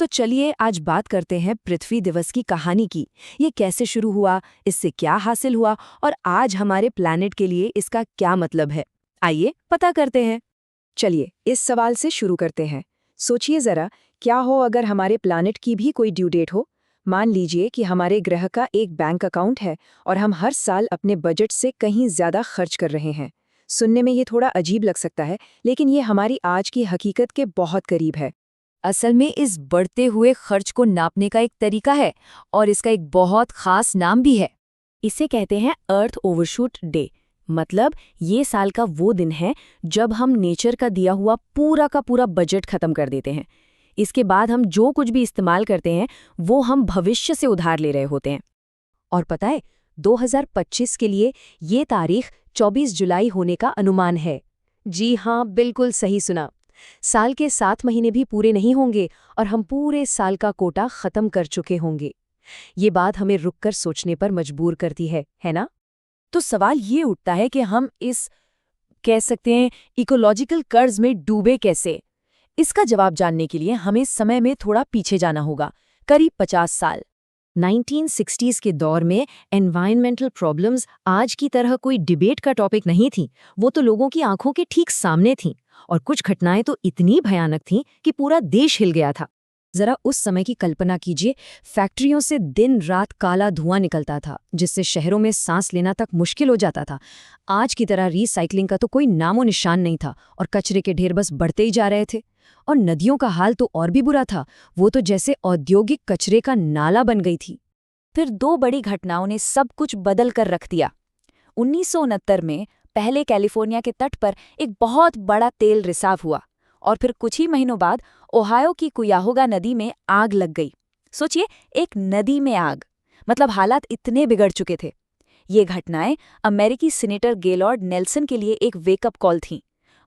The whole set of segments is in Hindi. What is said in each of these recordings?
तो चलिए आज बात करते हैं पृथ्वी दिवस की कहानी की। ये कैसे शुरू हुआ, इससे क्या हासिल हुआ और आज हमारे प्लैनेट के लिए इसका क्या मतलब है। आइए पता करते हैं। चलिए इस सवाल से शुरू करते हैं। सोचिए जरा, क्या हो अगर हमारे प्लैनेट की भी कोई ड्यू डेट हो। मान लीजिए कि हमारे ग्रह का एक बैंक अकाउंट है और हम हर साल अपने बजट से कहीं ज्यादा खर्च कर रहे हैं। सुनने में ये थोड़ा अजीब लग सकता है, लेकिन ये हमारी आज की हकीकत के बहुत करीब है। असल में इस बढ़ते हुए खर्च को नापने का एक तरीका है और इसका एक बहुत खास नाम भी है। इसे कहते हैं अर्थ ओवरशूट डे। मतलब ये साल का वो दिन है जब हम नेचर का दिया हुआ पूरा का पूरा बजट खत्म कर देते हैं। इसके बाद हम जो कुछ भी इस्तेमाल करते हैं वो हम भविष्य से उधार ले रहे होते हैं। और पता है, 2025 के लिए ये तारीख 24 जुलाई होने का अनुमान है। जी हाँ, बिल्कुल सही सुना। साल के 7 महीने भी पूरे नहीं होंगे और हम पूरे साल का कोटा खत्म कर चुके होंगे। ये बात हमें रुककर सोचने पर मजबूर करती है ना? तो सवाल ये उठता है कि हम इस कह सकते हैं इकोलॉजिकल कर्ज में डूबे कैसे। इसका जवाब जानने के लिए हमें समय में थोड़ा पीछे जाना होगा, करीब 50 साल। 1960s के दौर में एनवायरमेंटल प्रॉब्लम्स आज की तरह कोई डिबेट का टॉपिक नहीं थी। वो तो लोगों की आंखों के ठीक सामने थीं और कुछ घटनाएं तो इतनी भयानक थीं कि पूरा देश हिल गया था। जरा उस समय की कल्पना कीजिए। फैक्ट्रियों से दिन रात काला धुआं निकलता था, जिससे शहरों में सांस लेना तक मुश्किल हो जाता था। आज की तरह रिसाइकलिंग का तो कोई नामो निशान नहीं था और कचरे के ढेर बस बढ़ते ही जा रहे थे। और नदियों का हाल तो और भी बुरा था। वो तो जैसे औद्योगिक कचरे का नाला बन गई थी। फिर दो बड़ी घटनाओं ने सब कुछ बदल कर रख दिया। 1969 में पहले कैलिफोर्निया के तट पर एक बहुत बड़ा तेल रिसाव हुआ और फिर कुछ ही महीनों बाद ओहायो की कुयाहोगा नदी में आग लग गई। सोचिए, एक नदी में आग, मतलब हालात इतने बिगड़ चुके थे। ये घटनाएं अमेरिकी सीनेटर गेलॉर्ड नेल्सन के लिए एक वेकअप कॉल थीं।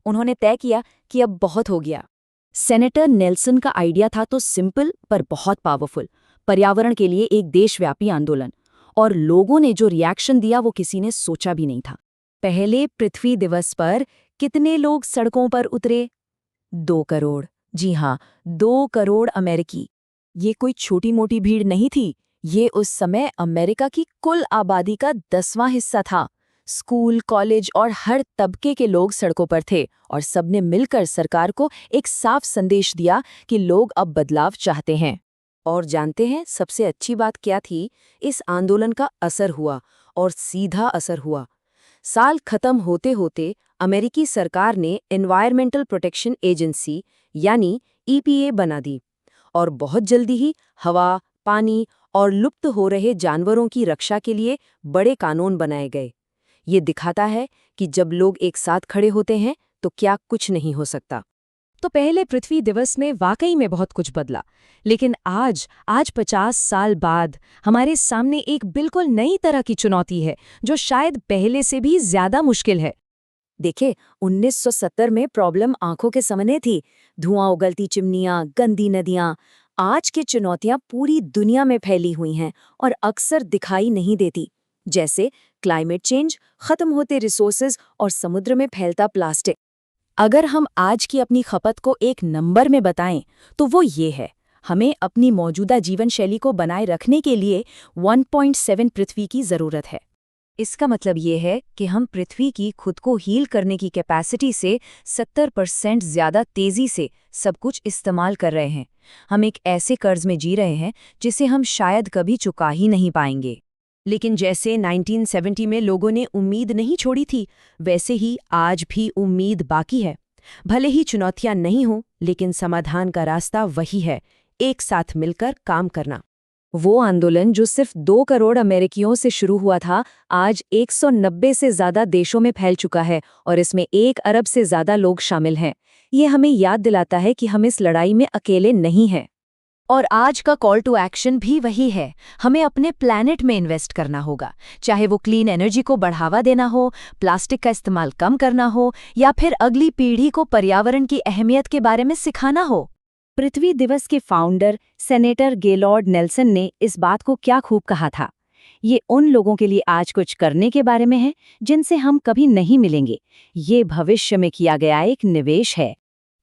उन्होंने तय किया कि अब बहुत हो गया। सेनेटर नेल्सन का आइडिया था तो सिंपल पर बहुत पावरफुल, पर्यावरण के लिए एक देशव्यापी आंदोलन। और लोगों ने जो रिएक्शन दिया वो किसी ने सोचा भी नहीं था। पहले पृथ्वी दिवस पर कितने लोग सड़कों पर उतरे? 2 करोड़। जी हाँ, 2 करोड़ अमेरिकी। ये कोई छोटी मोटी भीड़ नहीं थी। ये उस समय अमेरिका की कुल आबादी का 10वां हिस्सा था। स्कूल, कॉलेज और हर तबके के लोग सड़कों पर थे और सबने मिलकर सरकार को एक साफ संदेश दिया कि लोग अब बदलाव चाहते हैं। और जानते हैं सबसे अच्छी बात क्या थी? इस आंदोलन का असर हुआ, और सीधा असर हुआ। साल खत्म होते होते अमेरिकी सरकार ने एनवायरमेंटल प्रोटेक्शन एजेंसी यानी ईपीए बना दी और बहुत जल्दी ही हवा, पानी और लुप्त हो रहे जानवरों की रक्षा के लिए बड़े कानून बनाए गए। ये दिखाता है कि जब लोग एक साथ खड़े होते हैं तो क्या कुछ नहीं हो सकता। तो पहले पृथ्वी दिवस में वाकई में बहुत कुछ बदला, लेकिन आज 50 साल बाद हमारे सामने एक बिल्कुल नई तरह की चुनौती है जो शायद पहले से भी ज्यादा मुश्किल है। देखिए, 1970 में प्रॉब्लम आंखों के सामने थी, धुआं उगलती चिमनियां, गंदी नदियां। आज की चुनौतियां पूरी दुनिया में फैली हुई हैं और अक्सर दिखाई नहीं देती, जैसे क्लाइमेट चेंज, खत्म होते रिसोर्सेज और समुद्र में फैलता प्लास्टिक। अगर हम आज की अपनी खपत को एक नंबर में बताएं तो वो ये है, हमें अपनी मौजूदा जीवन शैली को बनाए रखने के लिए 1.7 पृथ्वी की जरूरत है। इसका मतलब ये है कि हम पृथ्वी की खुद को हील करने की कैपेसिटी से 70% ज्यादा तेजी से सब कुछ इस्तेमाल कर रहे हैं। हम एक ऐसे कर्ज में जी रहे हैं जिसे हम शायद कभी चुका ही नहीं पाएंगे। लेकिन जैसे 1970 में लोगों ने उम्मीद नहीं छोड़ी थी, वैसे ही आज भी उम्मीद बाकी है। भले ही चुनौतियां नहीं हों, लेकिन समाधान का रास्ता वही है, एक साथ मिलकर काम करना। वो आंदोलन जो सिर्फ 2 करोड़ अमेरिकियों से शुरू हुआ था, आज 190 से ज्यादा देशों में फैल चुका है और इसमें 1 अरब से ज्यादा लोग शामिल हैं। ये हमें याद दिलाता है कि हम इस लड़ाई में अकेले नहीं हैं। और आज का कॉल टू एक्शन भी वही है, हमें अपने प्लैनेट में इन्वेस्ट करना होगा। चाहे वो क्लीन एनर्जी को बढ़ावा देना हो, प्लास्टिक का इस्तेमाल कम करना हो या फिर अगली पीढ़ी को पर्यावरण की अहमियत के बारे में सिखाना हो। पृथ्वी दिवस के फाउंडर सेनेटर गेलॉर्ड नेल्सन ने इस बात को क्या खूब कहा था, ये उन लोगों के लिए आज कुछ करने के बारे में है जिनसे हम कभी नहीं मिलेंगे। ये भविष्य में किया गया एक निवेश है।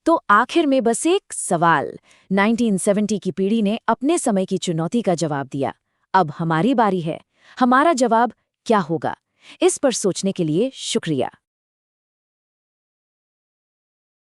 तो आखिर में बस एक सवाल। 1970 की पीढ़ी ने अपने समय की चुनौती का जवाब दिया। अब हमारी बारी है। हमारा जवाब क्या होगा? इस पर सोचने के लिए शुक्रिया।